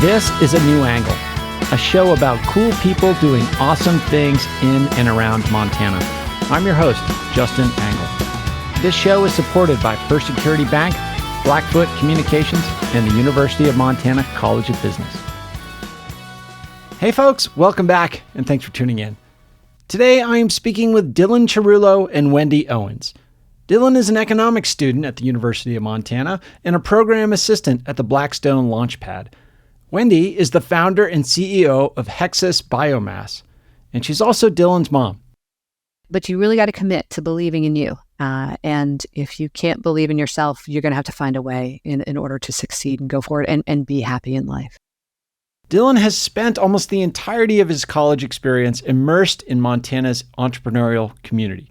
This is A New Angle, a show about cool people doing awesome things in and around Montana. I'm your host, Justin Angle. This show is supported by First Security Bank, Blackfoot Communications, and the University of Montana College of Business. Hey folks, welcome back, and thanks for tuning in. Today I am speaking with Dylan Cherrulo and Wendy Owens. Dylan is an economics student at the University of Montana and a program assistant at the Blackstone Luanchpad. Wendy is the founder and CEO of Hexas Biomass, and she's also Dylan's mom. But you really got to commit to believing in you. And if you can't believe in yourself, you're going to have to find a way in order to succeed and go forward and be happy in life. Dylan has spent almost the entirety of his college experience immersed in Montana's entrepreneurial community.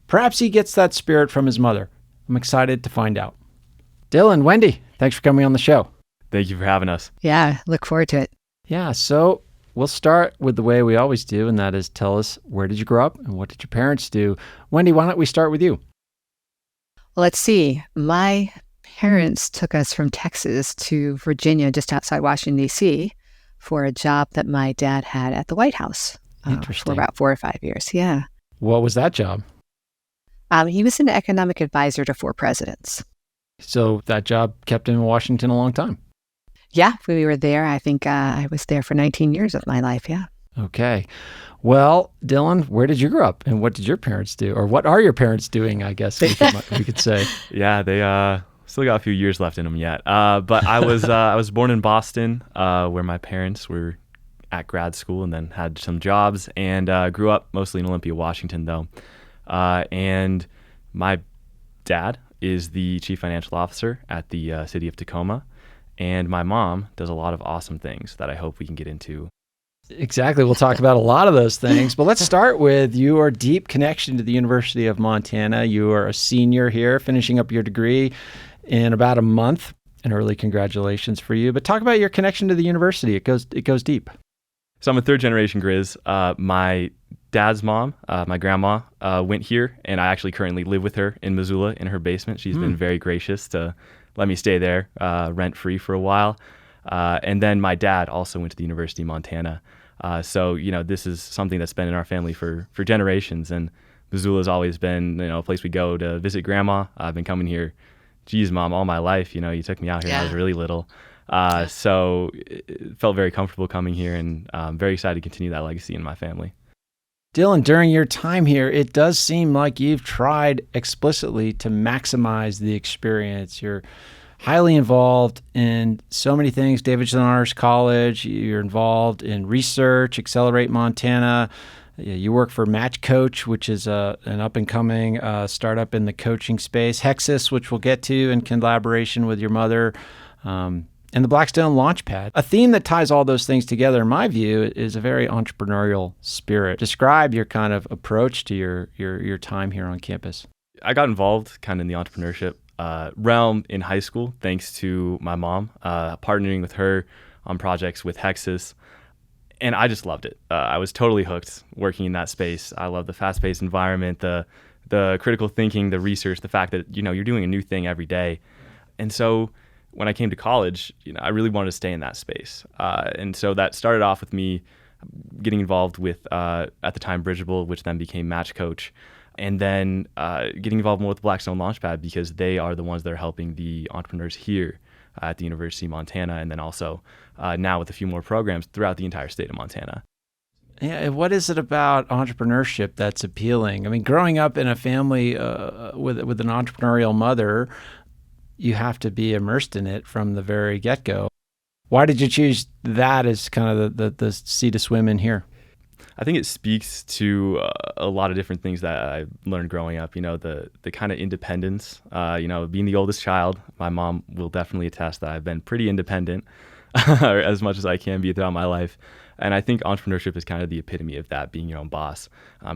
Perhaps he gets that spirit from his mother. I'm excited to find out. Dylan, Wendy, thanks for coming on the show. Thank you for having us. Yeah, look forward to it. Yeah, so we'll start with the way we always do, and that is tell us, where did you grow up and what did your parents do? Wendy, why don't we start with you? Well, let's see. My parents took us from Texas to Virginia, just outside Washington, D.C., for a job that my dad had at the White House for about 4 or 5 years. Yeah. What was that job? He was an economic advisor to 4 presidents. So that job kept him in Washington a long time. Yeah, we were there. I think I was there for 19 years of my life, yeah. Okay. Well, Dylan, where did you grow up and what did your parents do? Or what are your parents doing, I guess we could say. Yeah, they still got a few years left in them yet. But I was born in Boston, where my parents were at grad school and then had some jobs, and grew up mostly in Olympia, Washington, though. And my dad is the chief financial officer at the city of Tacoma. And my mom does a lot of awesome things that I hope we can get into. Exactly. We'll talk about a lot of those things. But let's start with your deep connection to the University of Montana. You are a senior here, finishing up your degree in about a month. And early congratulations for you. But talk about your connection to the university. It goes deep. So I'm a third generation Grizz. My dad's mom, my grandma, went here, and I actually currently live with her in Missoula in her basement. She's been very gracious to let me stay there rent-free for a while. And then my dad also went to the University of Montana. So, this is something that's been in our family for generations. And Missoula's always been, a place we go to visit grandma. I've been coming here, geez, Mom, all my life. You took me out here when I was really little. So it felt very comfortable coming here, and I'm very excited to continue that legacy in my family. Dylan, during your time here, it does seem like you've tried explicitly to maximize the experience. You're highly involved in so many things. Davidson Honors College, you're involved in research, Accelerate Montana. You work for Match Coach, which is an up-and-coming startup in the coaching space. Hexas, which we'll get to in collaboration with your mother. And the Blackstone Luanchpad. A theme that ties all those things together, in my view, is a very entrepreneurial spirit. Describe your kind of approach to your time here on campus. I got involved kind of in the entrepreneurship realm in high school, thanks to my mom, partnering with her on projects with Hexas. And I just loved it. I was totally hooked working in that space. I love the fast-paced environment, the critical thinking, the research, the fact that, you're doing a new thing every day. And so when I came to college, I really wanted to stay in that space. And so that started off with me getting involved with, at the time, Bridgeable, which then became Match Coach. And then getting involved more with Blackstone Luanchpad, because they are the ones that are helping the entrepreneurs here at the University of Montana. And then also now with a few more programs throughout the entire state of Montana. Yeah, what is it about entrepreneurship that's appealing? I mean, growing up in a family with an entrepreneurial mother, you have to be immersed in it from the very get-go. Why did you choose that as kind of the sea to swim in here? I think it speaks to a lot of different things that I learned growing up. The kind of independence. Being the oldest child, my mom will definitely attest that I've been pretty independent as much as I can be throughout my life. And I think entrepreneurship is kind of the epitome of that, being your own boss,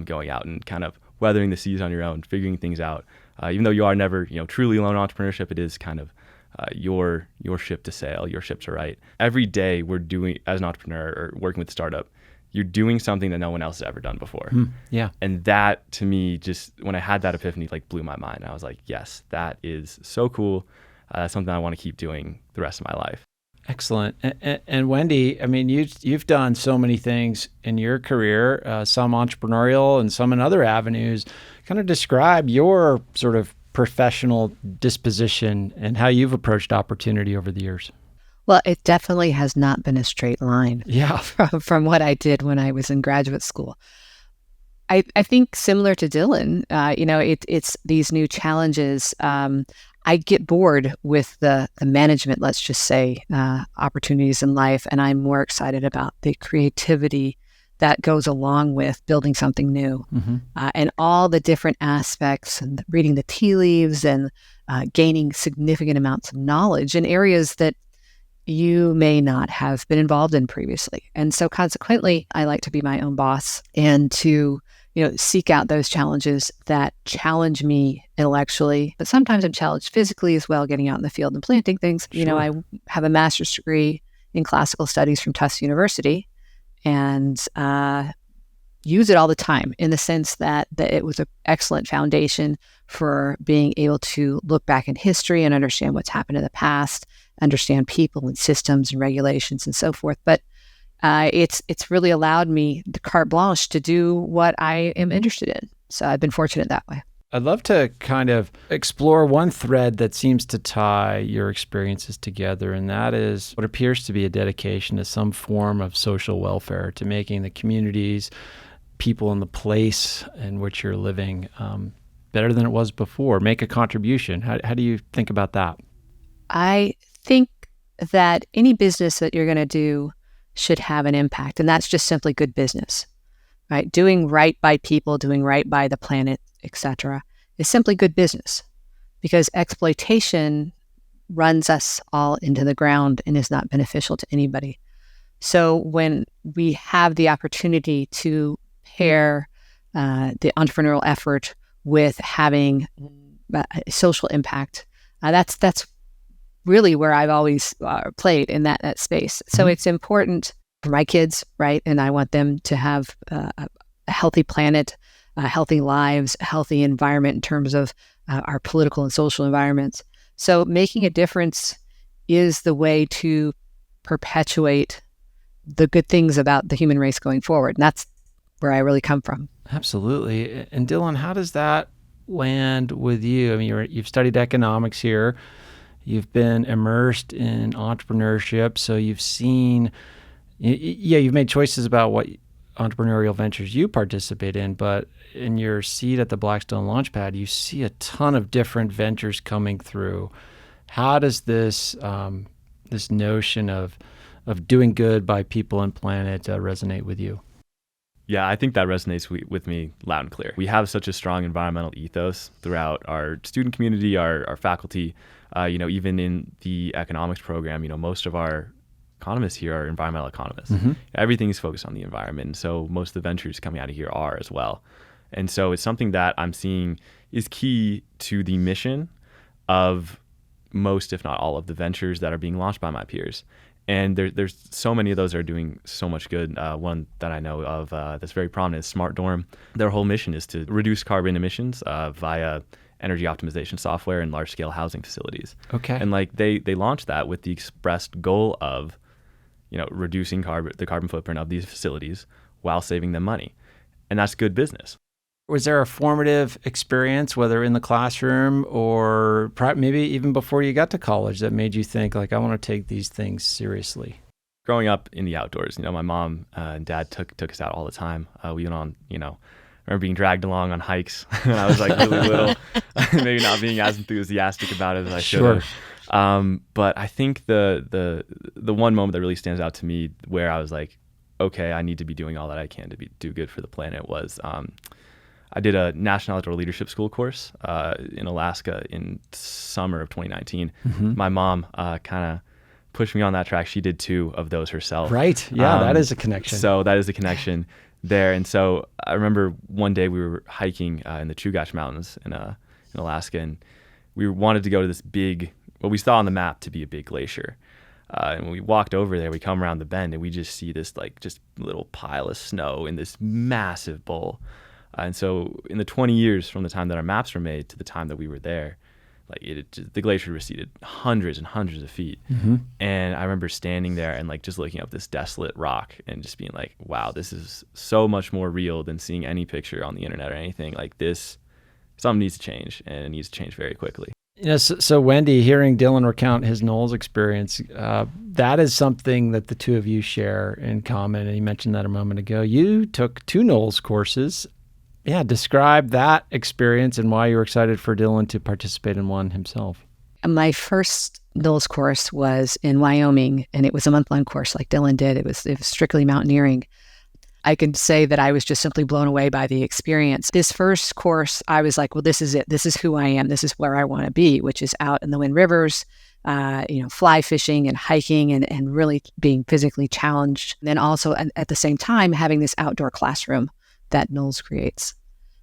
going out and kind of weathering the seas on your own, figuring things out. Even though you are never, truly alone in entrepreneurship, it is kind of your ship to sail, your ship to right. Every day we're doing, as an entrepreneur or working with a startup, you're doing something that no one else has ever done before. Yeah. And that, to me, just when I had that epiphany, blew my mind. I was like, yes, that is so cool. Something I want to keep doing the rest of my life. Excellent. And Wendy, I mean, you've done so many things in your career, some entrepreneurial and some in other avenues. Kind of describe your sort of professional disposition and how you've approached opportunity over the years. Well, it definitely has not been a straight line Yeah. from what I did when I was in graduate school. I think similar to Dylan, it's these new challenges. I get bored with the management, let's just say, opportunities in life, and I'm more excited about the creativity that goes along with building something new, and all the different aspects, and reading the tea leaves, and gaining significant amounts of knowledge in areas that you may not have been involved in previously. And so consequently, I like to be my own boss and to seek out those challenges that challenge me intellectually, but sometimes I'm challenged physically as well, getting out in the field and planting things. Sure. I have a master's degree in classical studies from Tufts University, and use it all the time in the sense that it was an excellent foundation for being able to look back in history and understand what's happened in the past, understand people and systems and regulations and so forth. But it's really allowed me the carte blanche to do what I am interested in. So I've been fortunate that way. I'd love to kind of explore one thread that seems to tie your experiences together, and that is what appears to be a dedication to some form of social welfare, to making the communities, people in the place in which you're living better than it was before, make a contribution. How do you think about that? I think that any business that you're going to do should have an impact, and that's just simply good business, right? Doing right by people, doing right by the planet, etc., is simply good business, because exploitation runs us all into the ground and is not beneficial to anybody. So when we have the opportunity to pair the entrepreneurial effort with having social impact, that's really where I've always played in that space. So it's important for my kids, right? And I want them to have a healthy planet, healthy lives, a healthy environment in terms of our political and social environments. So making a difference is the way to perpetuate the good things about the human race going forward. And that's where I really come from. Absolutely. And Dylan, how does that land with you? I mean, you've studied economics here. You've been immersed in entrepreneurship. So you've seen, you've made choices about what entrepreneurial ventures you participate in, but in your seat at the Blackstone Luanchpad, you see a ton of different ventures coming through. How does this this notion of doing good by people and planet resonate with you? Yeah, I think that resonates with me loud and clear. We have such a strong environmental ethos throughout our student community, our faculty, even in the economics program, most of our economists here are environmental economists. Everything is focused on the environment. And so most of the ventures coming out of here are as well. And so it's something that I'm seeing is key to the mission of most, if not all, of the ventures that are being launched by my peers. And there's so many of those that are doing so much good. One that I know of that's very prominent is Smart Dorm. Their whole mission is to reduce carbon emissions via energy optimization software in large-scale housing facilities. Okay. And they launched that with the expressed goal of, reducing the carbon footprint of these facilities while saving them money. And that's good business. Was there a formative experience, whether in the classroom or maybe even before you got to college, that made you think, I want to take these things seriously? Growing up in the outdoors, my mom and dad took us out all the time. We went on, I remember being dragged along on hikes when I was really little, maybe not being as enthusiastic about it as I should have. But I think the one moment that really stands out to me where I was like, okay, I need to be doing all that I can to do good for the planet was I did a National Outdoor Leadership School course in Alaska in summer of 2019. My mom kind of pushed me on that track. She did 2 of those herself. Right. Yeah, that is a connection. So that is a connection there. And so I remember one day we were hiking in the Chugach Mountains in Alaska, and we wanted to go to this big, what we saw on the map to be a big glacier. And when we walked over there, we come around the bend and we just see this just little pile of snow in this massive bowl. And so in the 20 years from the time that our maps were made to the time that we were there, the glacier receded hundreds and hundreds of feet. Mm-hmm. And I remember standing there and like just looking up this desolate rock and just being like, wow, this is so much more real than seeing any picture on the internet or anything. Like this, something needs to change, and it needs to change very quickly. So Wendy, hearing Dylan recount his Knowles experience, that is something that the two of you share in common. And you mentioned that a moment ago. You took 2 Knowles courses. Yeah, describe that experience and why you were excited for Dylan to participate in one himself. My first Knowles course was in Wyoming, and it was a month-long course like Dylan did. It was strictly mountaineering. I can say that I was just simply blown away by the experience. This first course, I was like, well, this is it. This is who I am. This is where I want to be, which is out in the Wind Rivers, fly fishing and hiking and really being physically challenged. And then also at the same time, having this outdoor classroom that Knowles creates.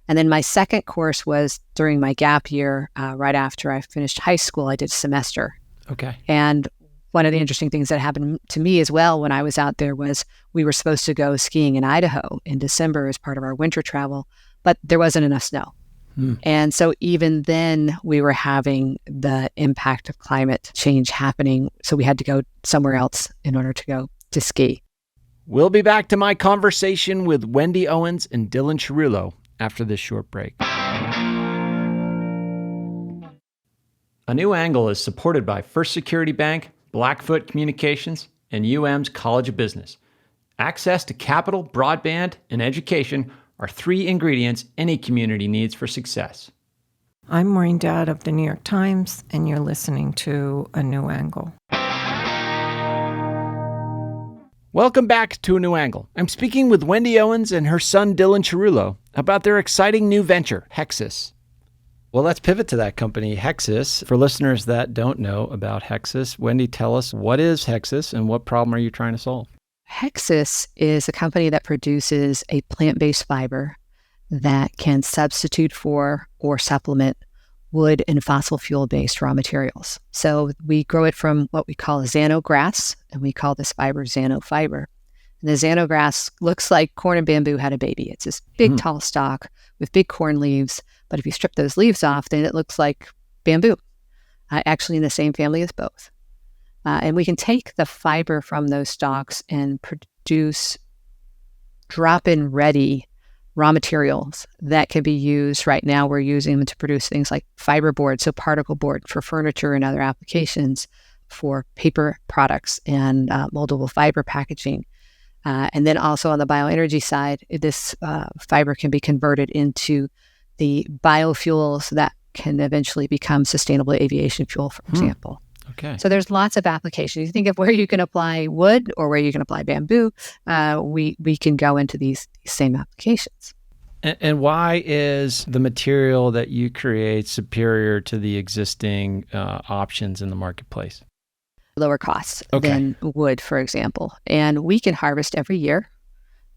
And then my second course was during my gap year, right after I finished high school. I did a semester. Okay. And one of the interesting things that happened to me as well when I was out there was we were supposed to go skiing in Idaho in December as part of our winter travel, but there wasn't enough snow. And so even then we were having the impact of climate change happening. So we had to go somewhere else in order to go to ski. We'll be back to my conversation with Wendy Owens and Dylan Cherrulo after this short break. A New Angle is supported by First Security Bank, Blackfoot Communications, and UM's College of Business. Access to capital, broadband, and education are 3 ingredients any community needs for success. I'm Maureen Dowd of the New York Times, and you're listening to A New Angle. Welcome back to A New Angle. I'm speaking with Wendy Owens and her son Dylan Cherrulo about their exciting new venture, Hexas. Well, let's pivot to that company, Hexas. For listeners that don't know about Hexas, Wendy, tell us, what is Hexas and what problem are you trying to solve? Hexas is a company that produces a plant-based fiber that can substitute for or supplement wood and fossil fuel-based raw materials. So we grow it from what we call a xanografts, and we call this fiber xanofiber. And the xanografts looks like corn and bamboo had a baby. It's this big, tall stalk with big corn leaves. But if you strip those leaves off, then it looks like bamboo, actually in the same family as both. And we can take the fiber from those stalks and produce drop-in ready raw materials that can be used. Right now, we're using them to produce things like fiberboard, so particle board for furniture and other applications, for paper products and moldable fiber packaging. And then also on the bioenergy side, this fiber can be converted into the biofuels that can eventually become sustainable aviation fuel, for example. Okay. So there's lots of applications. You think of where you can apply wood or where you can apply bamboo, we can go into these same applications. And why is the material that you create superior to the existing options in the marketplace? Lower costs than wood, for example. And we can harvest every year.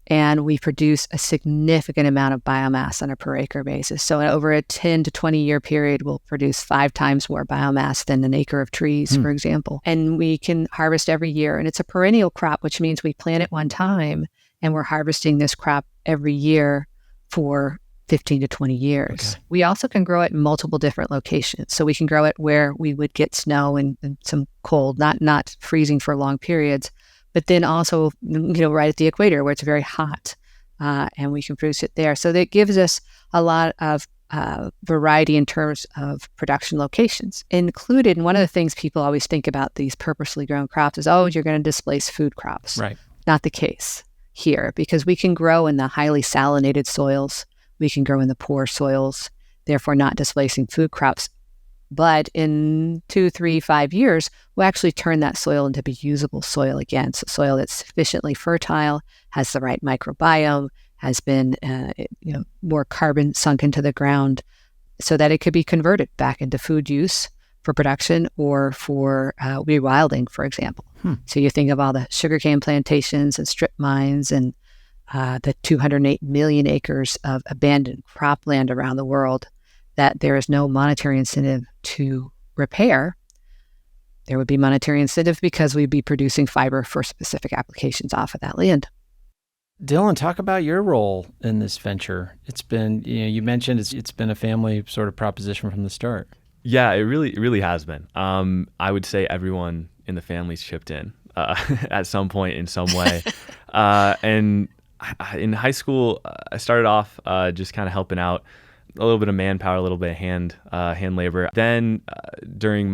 And we produce a significant amount of biomass on a per acre basis. So over a 10 to 20 year period, we'll produce 5 times more biomass than an acre of trees, for example. And we can harvest every year. And it's a perennial crop, which means we plant it one time and we're harvesting this crop every year for 15 to 20 years. Okay. We also can grow it in multiple different locations. So we can grow it where we would get snow and some cold, not freezing for long periods, but then also, right at the equator where it's very hot, and we can produce it there. So that gives us a lot of variety in terms of production locations. Included, and one of the things people always think about these purposely grown crops is, you're going to displace food crops. Right. Not the case here, because we can grow in the highly salinated soils. We can grow in the poor soils, therefore not displacing food crops. But in 2, 3, 5 years, we'll actually turn that soil into be usable soil again. So soil that's sufficiently fertile, has the right microbiome, has been more carbon sunk into the ground so that it could be converted back into food use for production or for rewilding, for example. So you think of all the sugarcane plantations and strip mines and the 208 million acres of abandoned cropland around the world that there is no monetary incentive to repair. There would be monetary incentive because we'd be producing fiber for specific applications off of that land. Dylan, talk about your role in this venture. It's been, you mentioned it's been a family sort of proposition from the start. Yeah, it really has been. I would say everyone in the family's chipped in at some point in some way. And in high school, I started off just kind of helping out, a little bit of manpower, a little bit of hand labor. Then between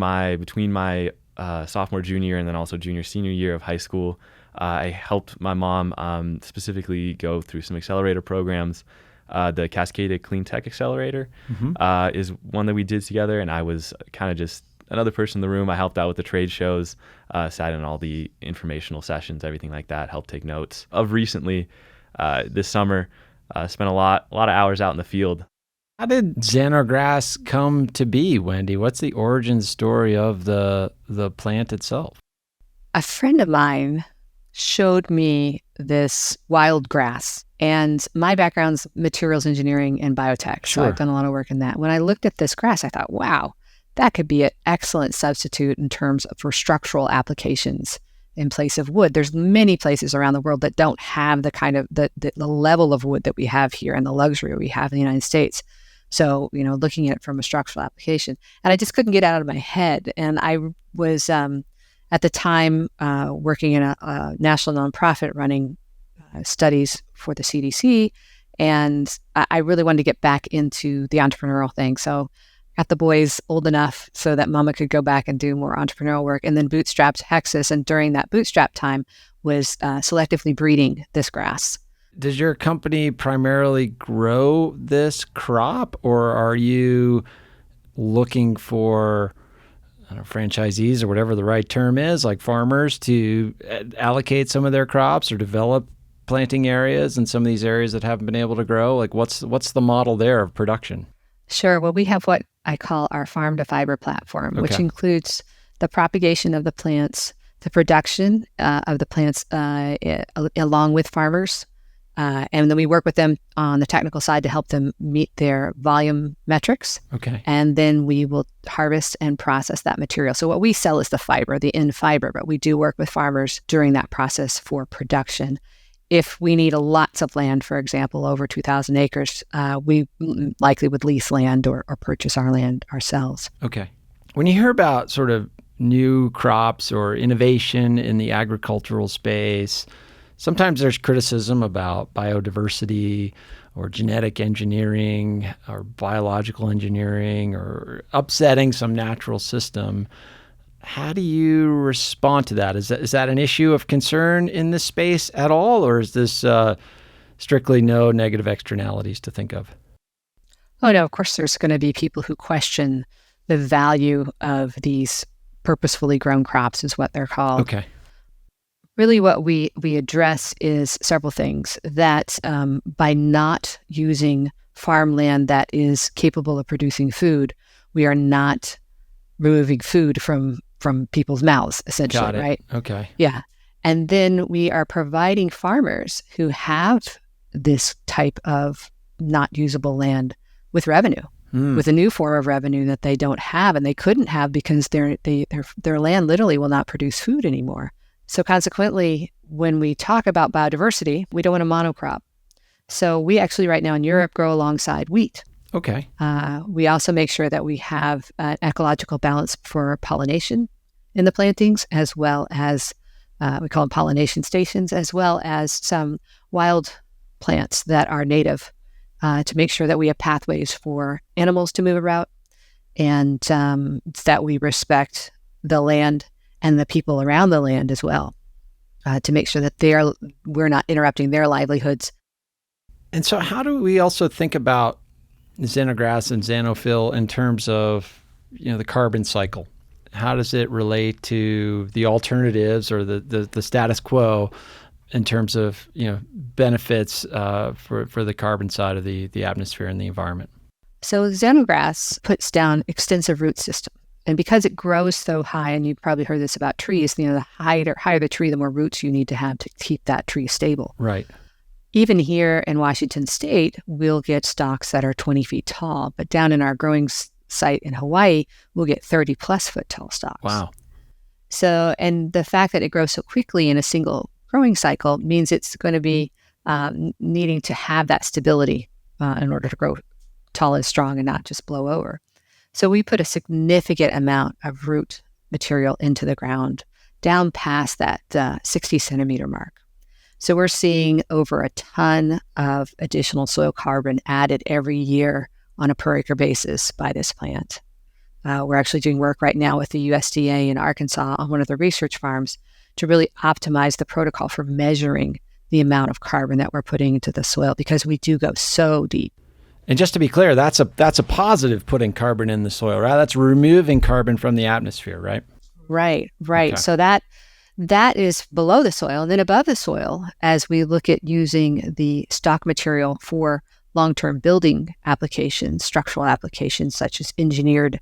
my sophomore, junior, and then also junior, senior year of high school, I helped my mom specifically go through some accelerator programs. The Cascada Clean Tech Accelerator is one that we did together, and I was kind of just another person in the room. I helped out with the trade shows, sat in all the informational sessions, everything like that, helped take notes. Of recently, this summer, spent a lot of hours out in the field. How did Xenograss come to be, Wendy? What's the origin story of the plant itself? A friend of mine showed me this wild grass, and my background's materials engineering and biotech. So Sure. I've done a lot of work in that. When I looked at this grass, I thought, wow, that could be an excellent substitute in terms of for structural applications in place of wood. There's many places around the world that don't have the kind of the level of wood that we have here and the luxury we have in the United States. So, looking at it from a structural application, and I just couldn't get it out of my head. And I was at the time working in a national nonprofit running studies for the CDC, and I really wanted to get back into the entrepreneurial thing. So got the boys old enough so that mama could go back and do more entrepreneurial work, and then bootstrapped Hexas. And during that bootstrap time was selectively breeding this grass. Does your company primarily grow this crop, or are you looking for franchisees or whatever the right term is, like farmers, to allocate some of their crops or develop planting areas in some of these areas that haven't been able to grow? Like what's the model there of production? Sure. Well, we have what I call our farm to fiber platform, which includes the propagation of the plants, the production of the plants along with farmers. And then we work with them on the technical side to help them meet their volume metrics. Okay. And then we will harvest and process that material. So what we sell is the fiber, the end fiber, but we do work with farmers during that process for production. If we need lots of land, for example, over 2,000 acres, we likely would lease land or purchase our land ourselves. Okay. When you hear about sort of new crops or innovation in the agricultural space, sometimes there's criticism about biodiversity or genetic engineering or biological engineering or upsetting some natural system. How do you respond to that? Is that an issue of concern in this space at all, or is this strictly no negative externalities to think of? Oh, no, of course there's going to be people who question the value of these purposefully grown crops, is what they're called. Okay. Really what we address is several things. That by not using farmland that is capable of producing food, we are not removing food from people's mouths, essentially. Got it. Right? Okay. Yeah. And then we are providing farmers who have this type of not usable land with revenue, with a new form of revenue that they don't have and they couldn't have because their land literally will not produce food anymore. So consequently, when we talk about biodiversity, we don't want a monocrop. So we actually right now in Europe grow alongside wheat. Okay. We also make sure that we have an ecological balance for pollination in the plantings, as well as we call them pollination stations, as well as some wild plants that are native to make sure that we have pathways for animals to move around and that we respect the land and the people around the land as well, to make sure that we're not interrupting their livelihoods. And so how do we also think about xenograss and xenophil in terms of the carbon cycle? How does it relate to the alternatives or the status quo in terms of benefits for the carbon side of the atmosphere and the environment? So xenograss puts down extensive root system. And because it grows so high, and you've probably heard this about trees, the higher the tree, the more roots you need to have to keep that tree stable. Right. Even here in Washington State, we'll get stalks that are 20 feet tall, but down in our growing site in Hawaii, we'll get 30 plus foot tall stalks. Wow. So, and the fact that it grows so quickly in a single growing cycle means it's going to be needing to have that stability in order to grow tall and strong and not just blow over. So we put a significant amount of root material into the ground down past that 60 centimeter mark. So we're seeing over a ton of additional soil carbon added every year on a per acre basis by this plant. We're actually doing work right now with the USDA in Arkansas on one of the research farms to really optimize the protocol for measuring the amount of carbon that we're putting into the soil, because we do go so deep. And just to be clear, that's a positive, putting carbon in the soil, right? That's removing carbon from the atmosphere, right? Right. Okay. So that is below the soil. And then above the soil, as we look at using the stock material for long-term building applications, structural applications such as engineered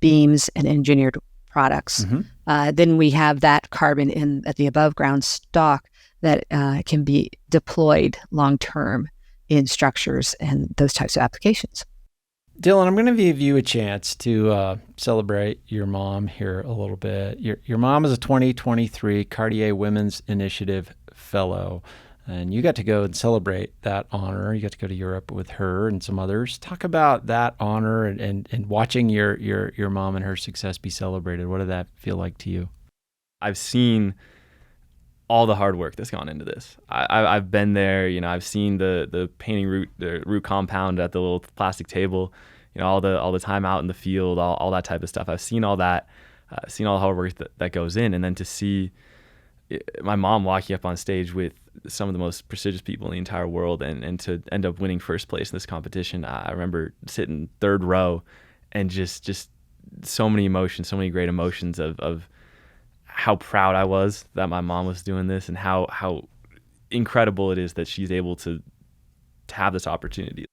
beams and engineered products, then we have that carbon at the above ground stock that can be deployed long-term in structures and those types of applications. Dylan, I'm going to give you a chance to celebrate your mom here a little bit. Your mom is a 2023 Cartier Women's Initiative Fellow, and you got to go and celebrate that honor. You got to go to Europe with her and some others. Talk about that honor and watching your mom and her success be celebrated. What did that feel like to you? I've seen all the hard work that's gone into this. I've been there, I've seen the painting the root compound at the little plastic table, all the time out in the field, all that type of stuff. I've seen all that, seen all the hard work that goes in. And then to see my mom walking up on stage with some of the most prestigious people in the entire world and to end up winning first place in this competition. I remember sitting third row and just so many emotions, so many great emotions of how proud I was that my mom was doing this, and how incredible it is that she's able to have this opportunity.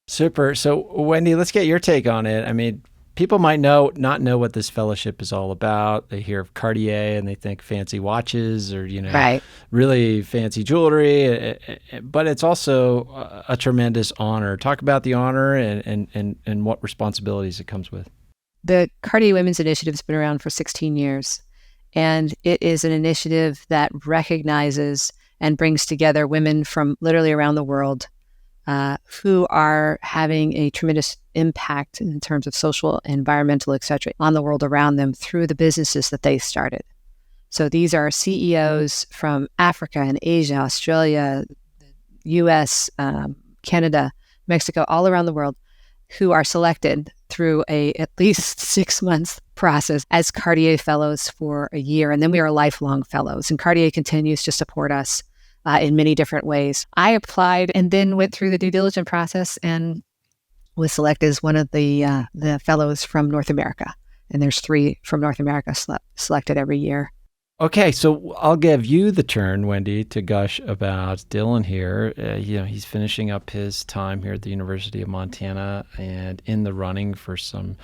Super. So Wendy, let's get your take on it. I mean, people might not know what this fellowship is all about. They hear of Cartier and they think fancy watches or, right, really fancy jewelry, but it's also a tremendous honor. Talk about the honor and what responsibilities it comes with. The Cartier Women's Initiative has been around for 16 years. And it is an initiative that recognizes and brings together women from literally around the world who are having a tremendous impact in terms of social, environmental, et cetera, on the world around them through the businesses that they started. So these are CEOs from Africa and Asia, Australia, US, Canada, Mexico, all around the world, who are selected through a at least 6 months process as Cartier Fellows for a year. And then we are lifelong fellows. And Cartier continues to support us in many different ways. I applied and then went through the due diligence process and was selected as one of the fellows from North America. And there's 3 from North America selected every year. Okay, so I'll give you the turn, Wendy, to gush about Dylan here. He's finishing up his time here at the University of Montana and in the running for some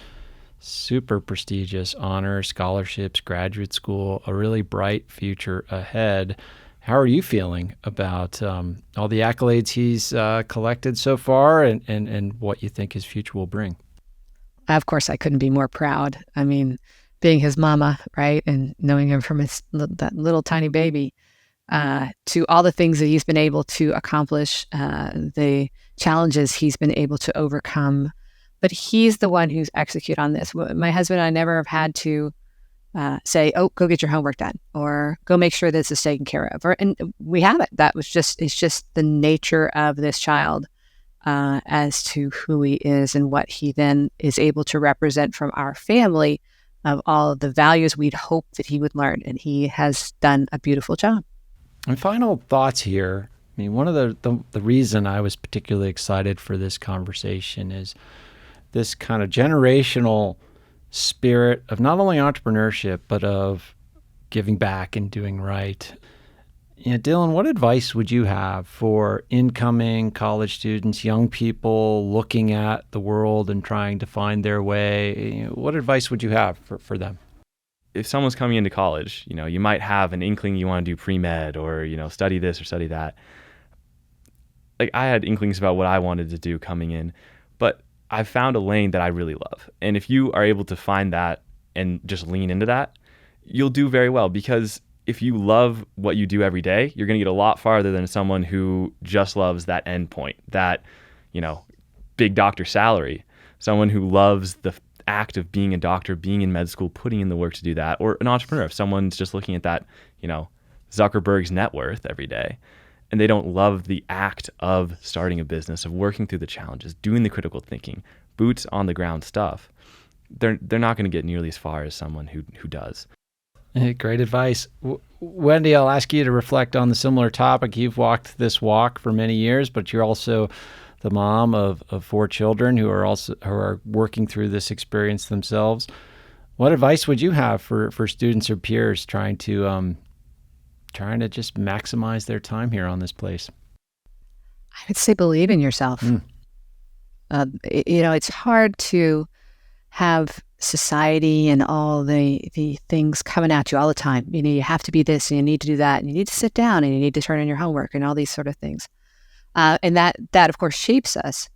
super prestigious honors, scholarships, graduate school, a really bright future ahead. How are you feeling about all the accolades he's collected so far and what you think his future will bring? Of course, I couldn't be more proud. I mean, being his mama, right, and knowing him from that little tiny baby, to all the things that he's been able to accomplish, the challenges he's been able to overcome. But he's the one who's executed on this. My husband and I never have had to say, "Oh, go get your homework done," or "Go make sure this is taken care of." And we haven't. It's just the nature of this child as to who he is and what he then is able to represent from our family, of all of the values we'd hope that he would learn. And he has done a beautiful job. And final thoughts here. I mean, one of the reason I was particularly excited for this conversation is this kind of generational spirit of not only entrepreneurship, but of giving back and doing right. Dylan, what advice would you have for incoming college students, young people looking at the world and trying to find their way? What advice would you have for them? If someone's coming into college, you might have an inkling you want to do pre-med or, study this or study that. Like, I had inklings about what I wanted to do coming in, but I've found a lane that I really love. And if you are able to find that and just lean into that, you'll do very well, because if you love what you do every day, you're going to get a lot farther than someone who just loves that end point, that, big doctor salary. Someone who loves the act of being a doctor, being in med school, putting in the work to do that, or an entrepreneur, if someone's just looking at that, Zuckerberg's net worth every day, and they don't love the act of starting a business, of working through the challenges, doing the critical thinking, boots on the ground stuff, they're not going to get nearly as far as someone who does. Hey, great advice. Wendy, I'll ask you to reflect on the similar topic. You've walked this walk for many years, but you're also the mom of 4 children who are working through this experience themselves. What advice would you have for students or peers trying to just maximize their time here on this place? I would say believe in yourself. It's hard to have society and all the things coming at you all the time. You have to be this and you need to do that and you need to sit down and you need to turn in your homework and all these sort of things. And that of course shapes us.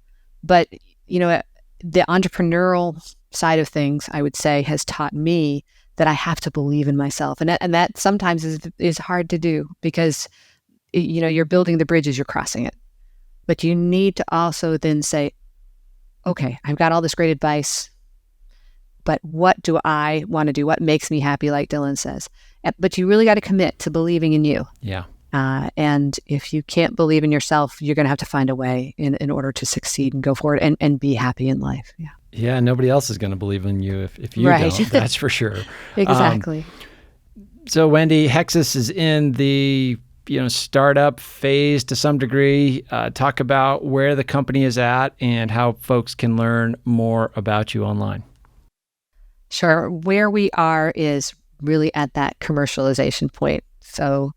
But, the entrepreneurial side of things, I would say, has taught me that I have to believe in myself. And that sometimes is hard to do because, you're building the bridge as you're crossing it. But you need to also then say, okay, I've got all this great advice, but what do I want to do? What makes me happy, like Dylan says? But you really got to commit to believing in you. Yeah. And if you can't believe in yourself, you're going to have to find a way in order to succeed and go forward and be happy in life. Yeah. Yeah. Nobody else is going to believe in you if you don't. That's for sure. Exactly. So Wendy, Hexas is in the startup phase to some degree. Talk about where the company is at and how folks can learn more about you online. Sure. Where we are is really at that commercialization point. So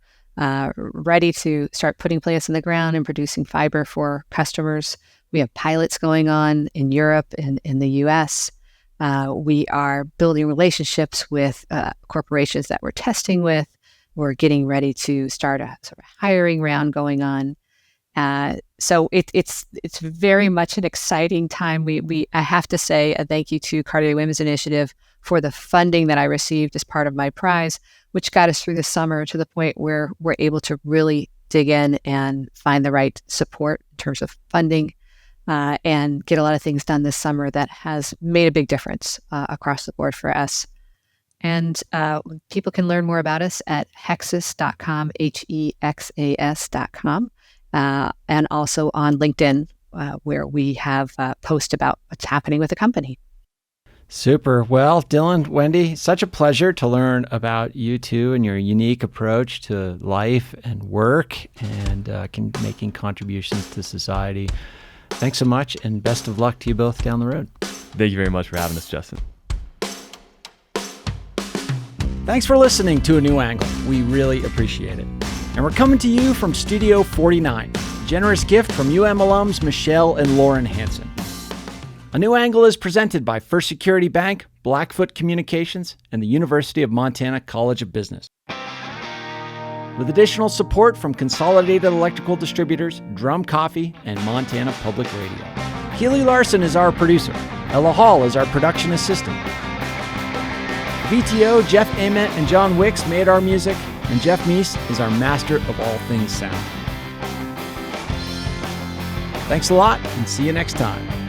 ready to start putting plants in the ground and producing fiber for customers. We have pilots going on in Europe and in the US. We are building relationships with corporations that we're testing with. We're getting ready to start a sort of hiring round going on. So it's very much an exciting time. I have to say a thank you to Cartier Women's Initiative for the funding that I received as part of my prize, which got us through the summer to the point where we're able to really dig in and find the right support in terms of funding and get a lot of things done this summer that has made a big difference across the board for us. And people can learn more about us at hexas.com, HEXAS.com, and also on LinkedIn, where we have posts about what's happening with the company. Super. Well, Dylan, Wendy, such a pleasure to learn about you two and your unique approach to life and work and making contributions to society. Thanks so much, and best of luck to you both down the road. Thank you very much for having us, Justin. Thanks for listening to A New Angle. We really appreciate it. And we're coming to you from Studio 49, a generous gift from UM alums Michelle and Lauren Hansen. A New Angle is presented by First Security Bank, Blackfoot Communications, and the University of Montana College of Business. With additional support from Consolidated Electrical Distributors, Drum Coffee, and Montana Public Radio. Keely Larson is our producer. Ella Hall is our production assistant. VTO, Jeff Ament, and John Wicks made our music, and Jeff Meese is our master of all things sound. Thanks a lot, and see you next time.